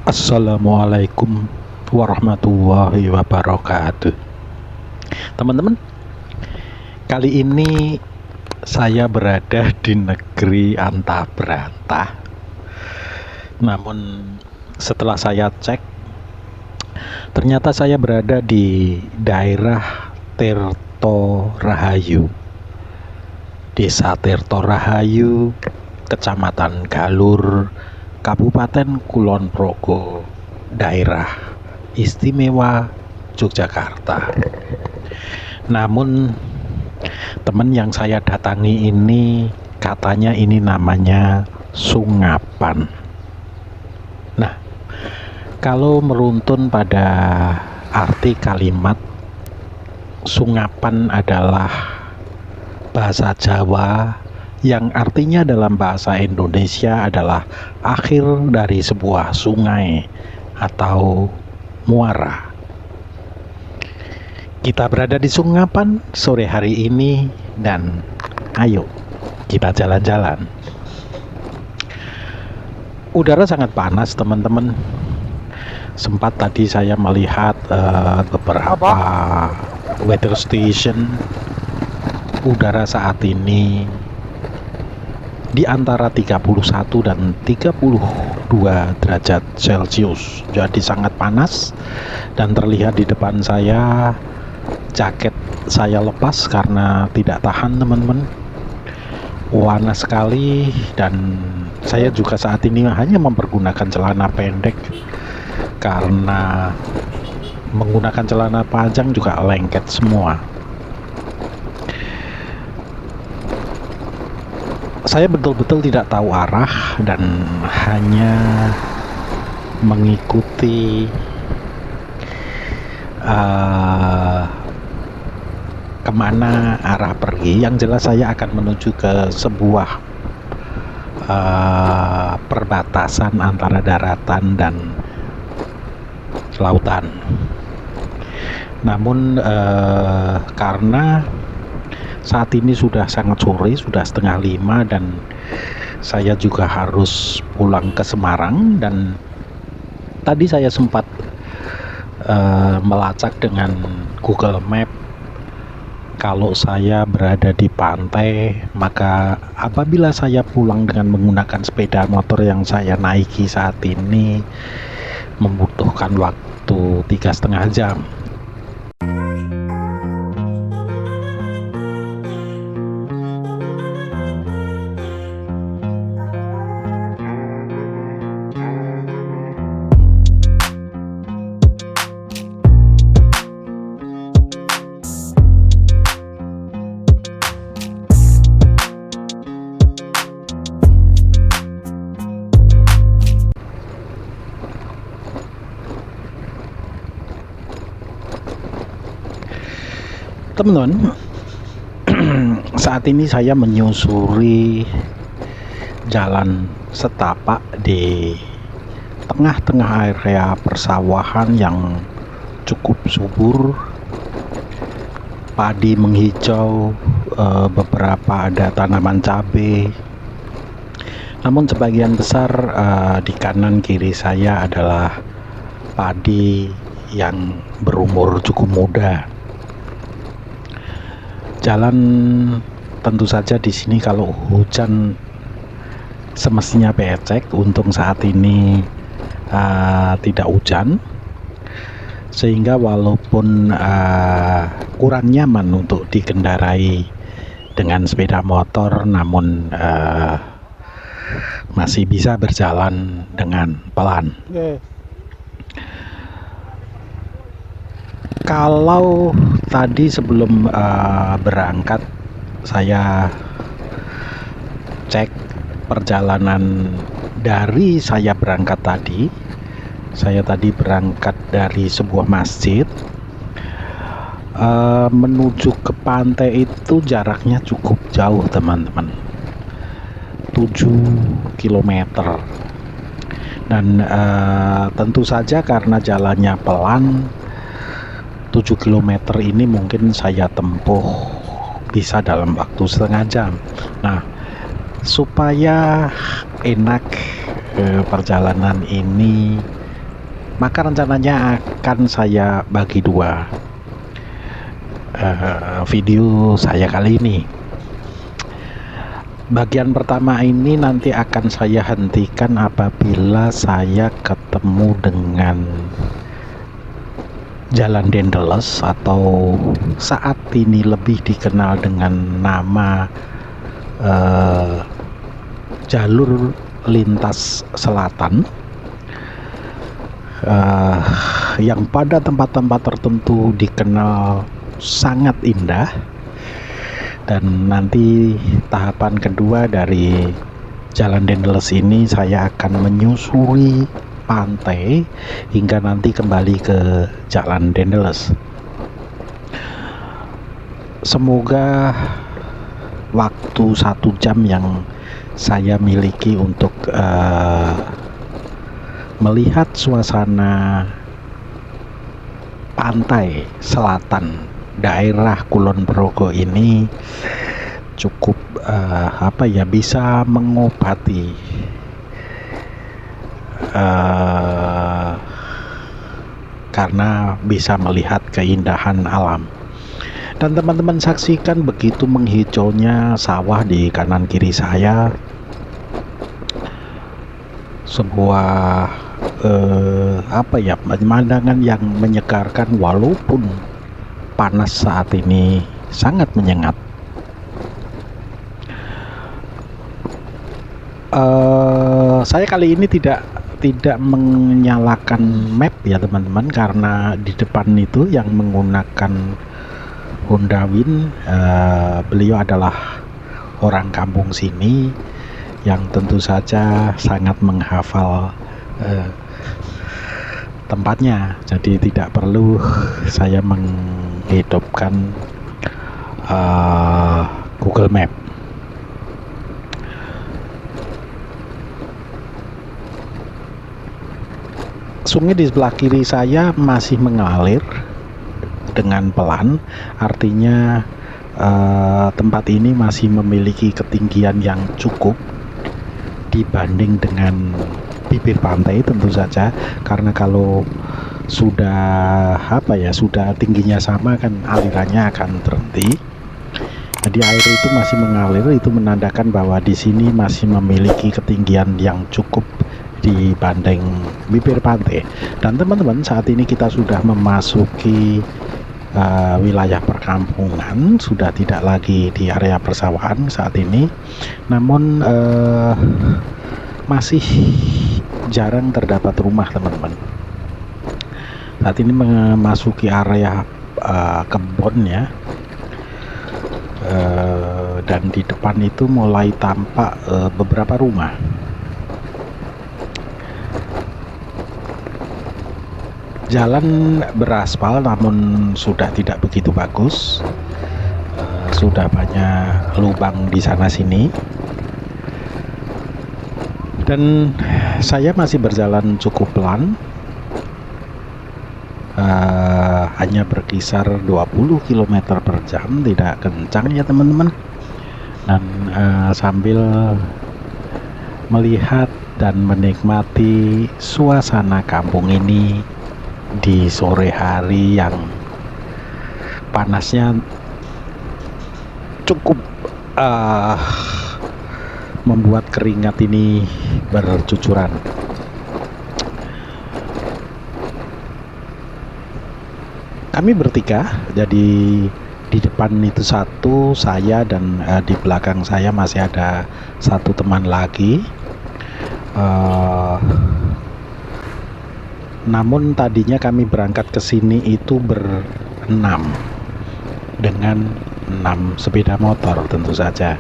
Assalamualaikum warahmatullahi wabarakatuh. Teman-teman, kali ini saya berada di negeri antah berantah. Namun setelah saya cek, ternyata saya berada di daerah Tirto Rahayu, Desa Tirto Rahayu, Kecamatan Galur, Kabupaten Kulon Progo, Daerah Istimewa Yogyakarta. Namun teman yang saya datangi ini katanya ini namanya Sungapan. Nah, kalau meruntun pada arti kalimat, Sungapan adalah bahasa Jawa yang artinya dalam bahasa Indonesia adalah akhir dari sebuah sungai atau muara. Kita berada di Sungapan sore hari ini dan ayo kita jalan-jalan. Udara sangat panas, teman-teman. Sempat tadi saya melihat beberapa weather station. Udara saat ini di antara 31 dan 32 derajat Celcius. Jadi sangat panas, dan terlihat di depan saya jaket saya lepas karena tidak tahan, teman-teman. Panas sekali, dan saya juga saat ini hanya mempergunakan celana pendek karena menggunakan celana panjang juga lengket semua. Saya betul-betul tidak tahu arah dan hanya mengikuti kemana arah pergi. Yang jelas saya akan menuju ke sebuah perbatasan antara daratan dan lautan. Namun karena saat ini sudah sangat sore, sudah 4:30, dan saya juga harus pulang ke Semarang. Dan tadi saya sempat melacak dengan Google Map. Kalau saya berada di pantai, maka apabila saya pulang dengan menggunakan sepeda motor yang saya naiki saat ini membutuhkan waktu 3,5 jam. Teman-teman, saat ini saya menyusuri jalan setapak di tengah-tengah area persawahan yang cukup subur. Padi menghijau, beberapa ada tanaman cabai. Namun sebagian besar di kanan kiri saya adalah padi yang berumur cukup muda. Jalan tentu saja di sini kalau hujan semestinya becek. Untung saat ini tidak hujan, sehingga walaupun kurang nyaman untuk dikendarai dengan sepeda motor, namun masih bisa berjalan dengan pelan. Kalau tadi sebelum berangkat saya cek perjalanan dari saya berangkat tadi. Saya tadi berangkat dari sebuah masjid menuju ke pantai. Itu jaraknya cukup jauh, teman-teman, 7 km. Dan tentu saja karena jalannya pelan, 7 km ini mungkin saya tempuh bisa dalam waktu 1/2 jam. Nah, supaya enak perjalanan ini Maka rencananya akan saya bagi dua video saya kali ini. Bagian pertama ini nanti akan saya hentikan apabila saya ketemu dengan Jalan Daedalus, atau saat ini lebih dikenal dengan nama jalur lintas selatan, yang pada tempat-tempat tertentu dikenal sangat indah. Dan nanti tahapan kedua dari Jalan Daedalus ini, saya akan menyusuri pantai hingga nanti kembali ke Jalan Daedalus. Semoga waktu 1 jam yang saya miliki untuk melihat suasana pantai selatan daerah Kulon Progo ini cukup bisa mengobati karena bisa melihat keindahan alam. Dan teman-teman saksikan begitu menghijaunya sawah di kanan kiri saya, sebuah pemandangan yang menyegarkan walaupun panas saat ini sangat menyengat. Saya kali ini tidak menyalakan map ya teman-teman, karena di depan itu yang menggunakan Honda Win, beliau adalah orang kampung sini yang tentu saja sangat menghafal tempatnya, jadi tidak perlu saya menghidupkan Google Map. Sungai di sebelah kiri saya masih mengalir dengan pelan, artinya tempat ini masih memiliki ketinggian yang cukup dibanding dengan bibir pantai tentu saja, karena kalau sudah sudah tingginya sama kan alirannya akan berhenti. Jadi air itu masih mengalir, itu menandakan bahwa di sini masih memiliki ketinggian yang cukup dibanding bibir pantai. Dan teman-teman, saat ini kita sudah memasuki wilayah perkampungan, sudah tidak lagi di area persawahan saat ini, namun masih jarang terdapat rumah teman-teman. Saat ini memasuki area kebun ya, dan di depan itu mulai tampak beberapa rumah. Jalan beraspal namun sudah tidak begitu bagus, sudah banyak lubang di sana sini, dan saya masih berjalan cukup pelan, hanya berkisar 20 km per jam, tidak kencang ya teman-teman. Dan sambil melihat dan menikmati suasana kampung ini di sore hari yang panasnya cukup membuat keringat ini bercucuran. Kami bertiga, jadi di depan itu satu, saya, dan di belakang saya masih ada satu teman lagi. Namun tadinya kami berangkat ke sini itu berenam dengan 6 sepeda motor tentu saja.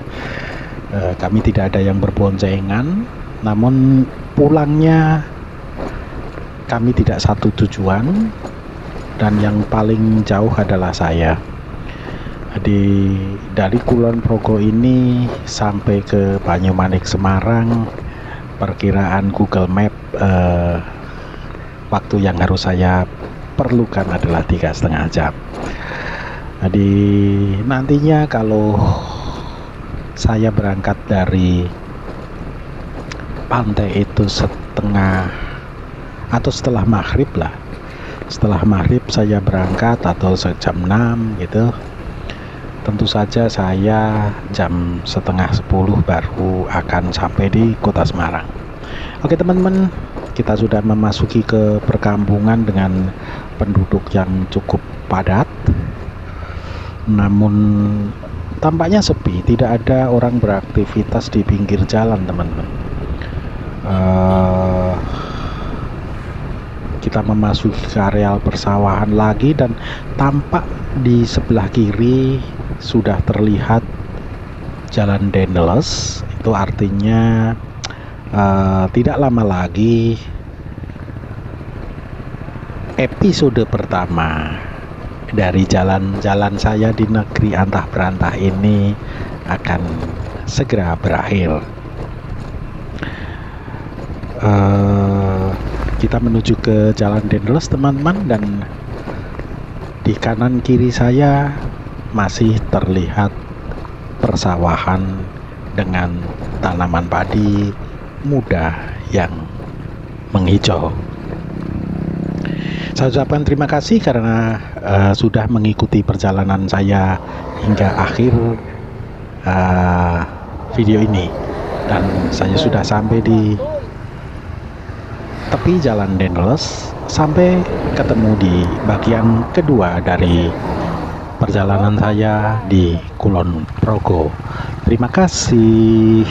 Kami tidak ada yang berboncengan, namun pulangnya kami tidak satu tujuan, dan yang paling jauh adalah saya. Dari Kulon Progo ini sampai ke Banyumanik Semarang, perkiraan Google Map waktu yang harus saya perlukan adalah 3,5 jam. Jadi nantinya kalau saya berangkat dari pantai itu setengah atau setelah maghrib lah. Setelah maghrib saya berangkat atau jam 6 gitu. Tentu saja saya jam setengah 10 baru akan sampai di kota Semarang. Oke teman-teman, kita sudah memasuki ke perkampungan dengan penduduk yang cukup padat, namun tampaknya sepi, tidak ada orang beraktivitas di pinggir jalan teman-teman. Kita memasuki ke areal persawahan lagi dan tampak di sebelah kiri sudah terlihat jalan Dendels. Itu artinya tidak lama lagi episode pertama dari jalan-jalan saya di negeri antah berantah ini akan segera berakhir. Kita menuju ke jalan Dendels teman-teman, dan di kanan kiri saya masih terlihat persawahan dengan tanaman padi muda yang menghijau. Saya ucapkan terima kasih karena sudah mengikuti perjalanan saya hingga akhir video ini, dan saya sudah sampai di tepi jalan Dendels, sampai ketemu di bagian kedua dari perjalanan saya di Kulon Progo. Terima kasih.